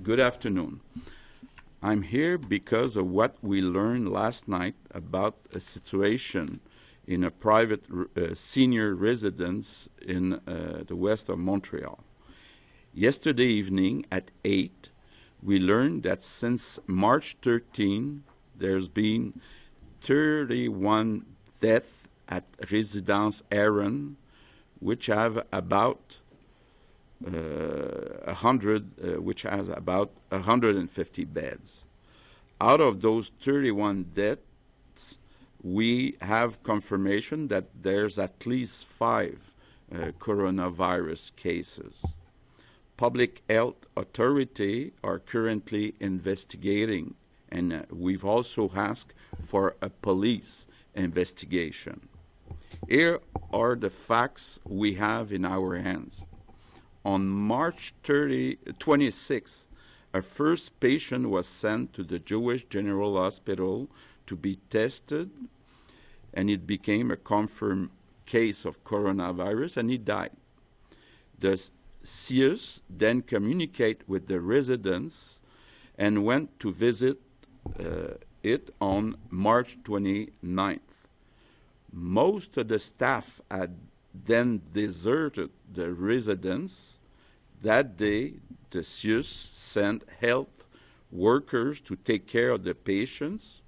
Good afternoon. I'm here because of what we learned last night about a situation in a private senior residence in the west of Montreal. Yesterday evening at 8, we learned that since March 13, there's been 31 deaths at Residence Aaron, which have about 150 beds. Out of those 31 deaths, we have confirmation that there's at least 5 coronavirus cases. Public health authorities are currently investigating, and we've also asked for a police investigation. Here are the facts we have in our hands. On March 26, a first patient was sent to the Jewish General Hospital to be tested, and it became a confirmed case of coronavirus, and he died. The sociaux then communicated with the residents and went to visit it on March 29th. Most of the staff had then deserted the residence. That day, the sociaux sent health workers to take care of the patients.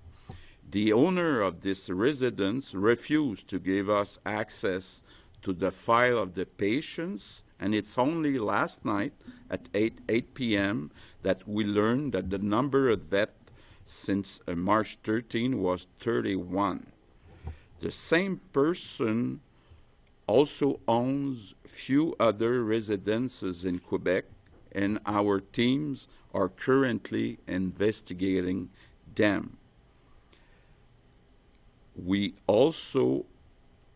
The owner of this residence refused to give us access to the file of the patients, and it's only last night at 8 p.m. that we learned that the number of deaths since March 13 was 31. The same person also owns few other residences in Quebec, and our teams are currently investigating them. We also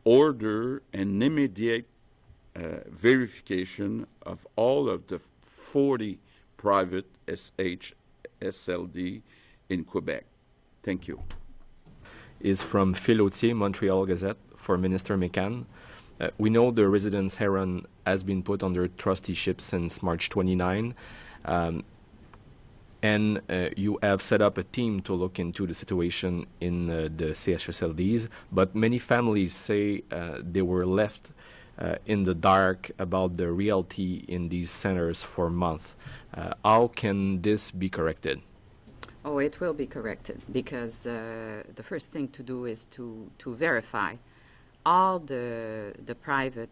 order an immediate verification of all of the 40 private SHSLD in Quebec. Thank you. Is from Phil Autier, Montreal Gazette, for Minister McCann. We know the residence Heron has been put under trusteeship since March 29, and you have set up a team to look into the situation in the CHSLDs, but many families say they were left in the dark about the reality in these centers for months. How can this be corrected? Oh, it will be corrected, because the first thing to do is to verify all the private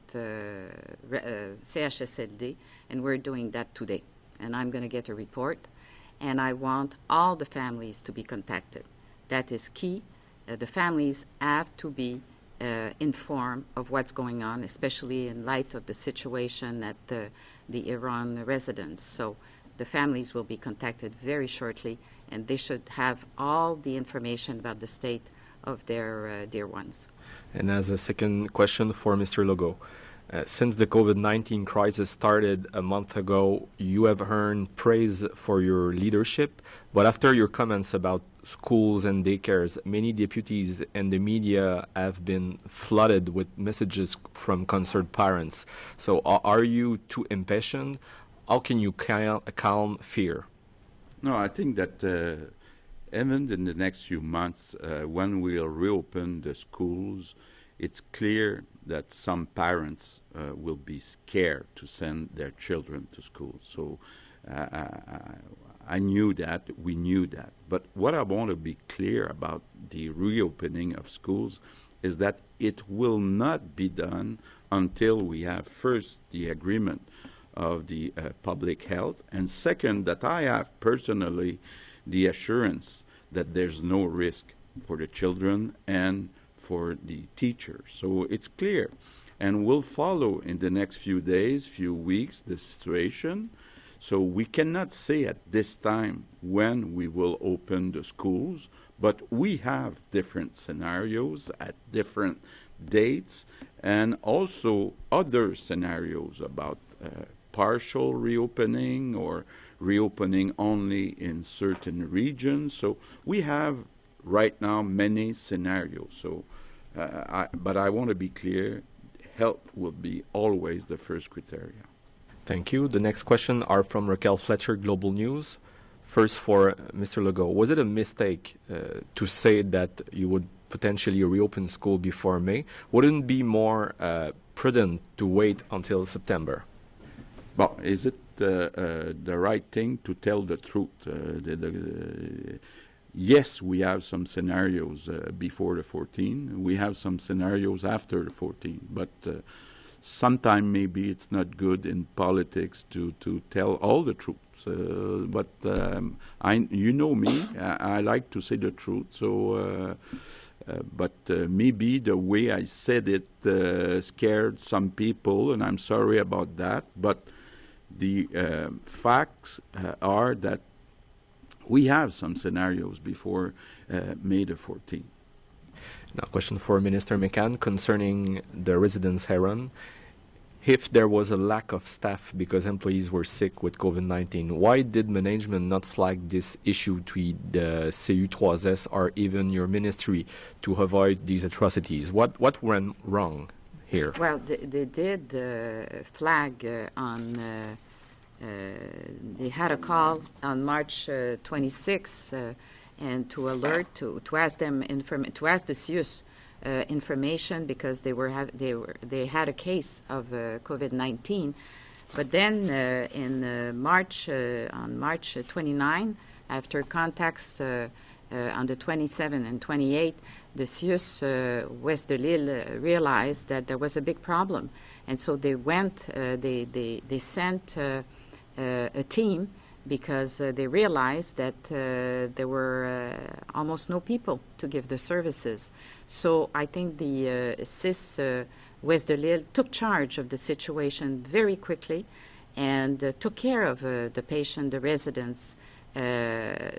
CHSLD, and we're doing that today. And I'm going to get a report, and I want all the families to be contacted. That is key. The families have to be informed of what's going on, especially in light of the situation at the Iran residence. So the families will be contacted very shortly, and they should have all the information about the state of their dear ones. And as a second question for Mr. Legault, since the COVID-19 crisis started a month ago, you have earned praise for your leadership, but after your comments about schools and daycares, many deputies and the media have been flooded with messages from concerned parents. So are you too impatient? How can you calm fear? No, I think that even in the next few months, when we'll reopen the schools, it's clear that some parents will be scared to send their children to school. So I knew that, we knew that. But what I want to be clear about the reopening of schools is that it will not be done until we have first the agreement of the public health, and second, that I have personally the assurance that there's no risk for the children and for the teachers. So it's clear, and we'll follow in the next few days, few weeks, the situation. So we cannot say at this time when we will open the schools, but we have different scenarios at different dates, and also other scenarios about partial reopening or reopening only in certain regions. So we have right now many scenarios. So, but I want to be clear, health will be always the first criteria. Thank you. The next question are from Raquel Fletcher, Global News. First for Mr. Legault, was it a mistake to say that you would potentially reopen school before May? Wouldn't it be more prudent to wait until September? Well, is it the right thing to tell the truth? Yes, we have some scenarios before the 14. We have some scenarios after the 14. But sometimes maybe it's not good in politics to tell all the truth. But you know me, I like to say the truth. So, but maybe the way I said it scared some people, and I'm sorry about that. But the facts are that we have some scenarios before May the 14th. Now, question for Minister McCann concerning the residence Heron. If there was a lack of staff because employees were sick with COVID-19, why did management not flag this issue to the CU3S or even your ministry to avoid these atrocities? What went wrong here? Well, they did flag on. They had a call on March 26, and to alert to ask them to ask the CIUS information because they had a case of COVID-19. But then in March on March 29, after contacts on the 27th and 28th, the CIUS West de Lille realized that there was a big problem, and so they went. They sent a team because they realized that there were almost no people to give the services. So I think the CIS West de Lille took charge of the situation very quickly and took care of the patient, the residents.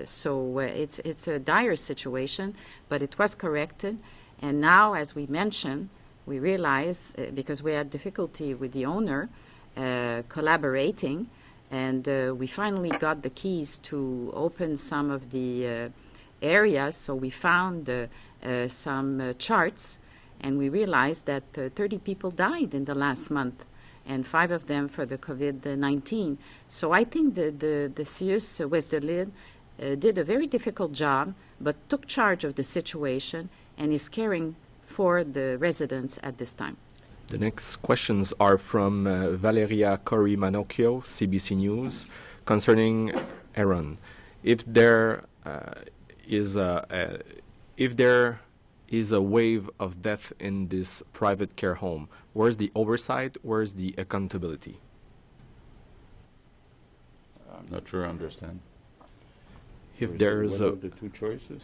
So it's a dire situation, but it was corrected. And now, as we mentioned, we realize, because we had difficulty with the owner collaborating, and we finally got the keys to open some of the areas. So we found some charts, and we realized that 30 people died in the last month, and 5 of them for the COVID-19. So I think the CIUS West de Lille did a very difficult job, but took charge of the situation and is caring for the residents at this time. The next questions are from Valeria Corey Manocchio, CBC News, concerning Aaron. If there is a wave of death in this private care home, where's the oversight? Where's the accountability? I'm not sure I understand. If there's what are the two choices?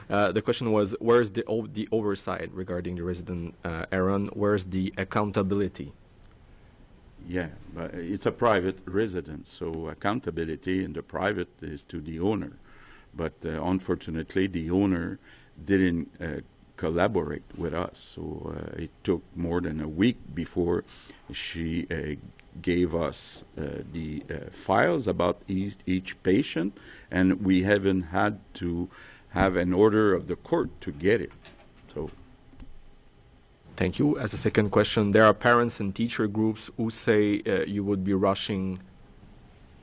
The question was, where's the oversight regarding the resident Aaron? Where's the accountability? Yeah, but it's a private residence, so accountability in the private is to the owner. But unfortunately, the owner didn't collaborate with us, so it took more than a week before she gave us the files about each patient, and we haven't had to have an order of the court to get it. So, thank you. As a second question, there are parents and teacher groups who say you would be rushing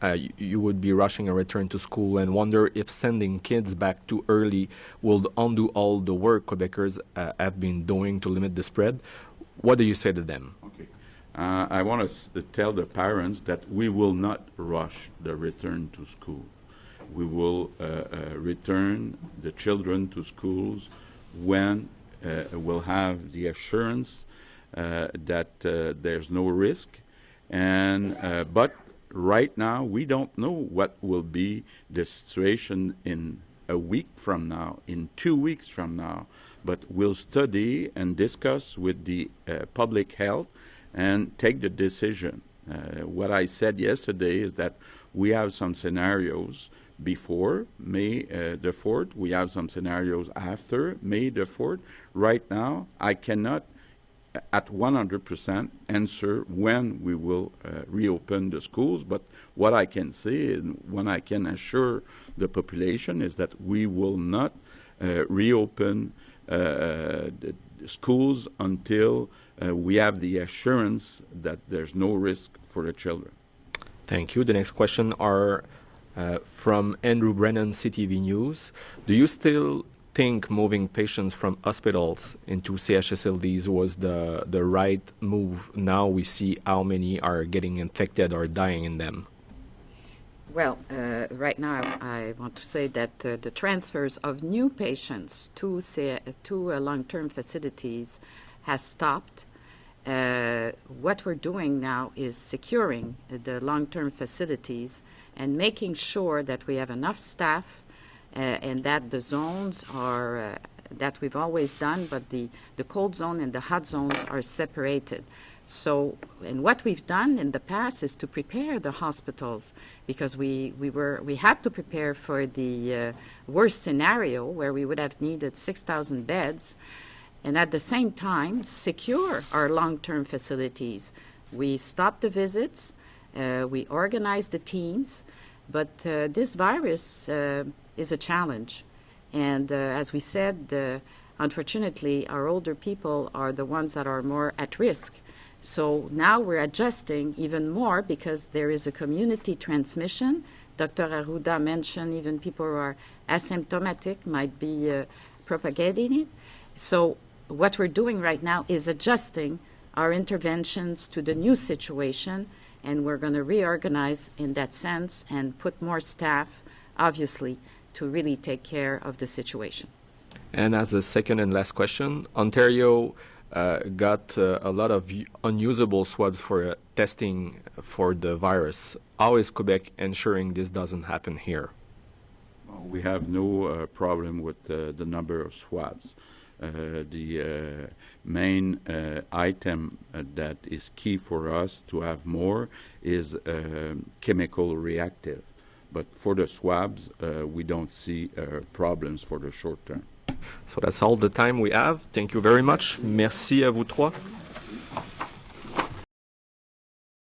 a return to school and wonder if sending kids back too early will undo all the work Quebecers have been doing to limit the spread. What do you say to them? okay. I want to tell the parents that we will not rush the return to school. We will return the children to schools when we'll have the assurance that there's no risk. But right now, we don't know what will be the situation in a week from now, in 2 weeks from now. But we'll study and discuss with the public health and take the decision. What I said yesterday is that we have some scenarios before May the 4th. We have some scenarios after May the 4th. Right now, I cannot at 100% answer when we will reopen the schools, but what I can say and when I can assure the population is that we will not reopen the schools until we have the assurance that there's no risk for the children. Thank you. The next question are from Andrew Brennan, CTV News. Do you still think moving patients from hospitals into CHSLDs was the right move? Now we see how many are getting infected or dying in them. Well, right now I want to say that the transfers of new patients to long-term facilities has stopped. What we're doing now is securing the long-term facilities and making sure that we have enough staff and that the zones are, that we've always done, but the cold zone and the hot zones are separated. So, and what we've done in the past is to prepare the hospitals, because we had to prepare for the worst scenario where we would have needed 6,000 beds, and at the same time secure our long-term facilities. We stopped the visits, we organized the teams, but this virus is a challenge. And as we said, unfortunately, our older people are the ones that are more at risk. So now we're adjusting even more because there is a community transmission. Dr. Arruda mentioned even people who are asymptomatic might be propagating it. So what we're doing right now is adjusting our interventions to the new situation, and we're going to reorganize in that sense and put more staff, obviously, to really take care of the situation. And as a second and last question, Ontario got a lot of unusable swabs for testing for the virus. How is Quebec ensuring this doesn't happen here? Well, we have no problem with the number of swabs. The main item that is key for us to have more is chemical reactive. But for the swabs, we don't see problems for the short term. So that's all the time we have. Thank you very much. Merci à vous trois.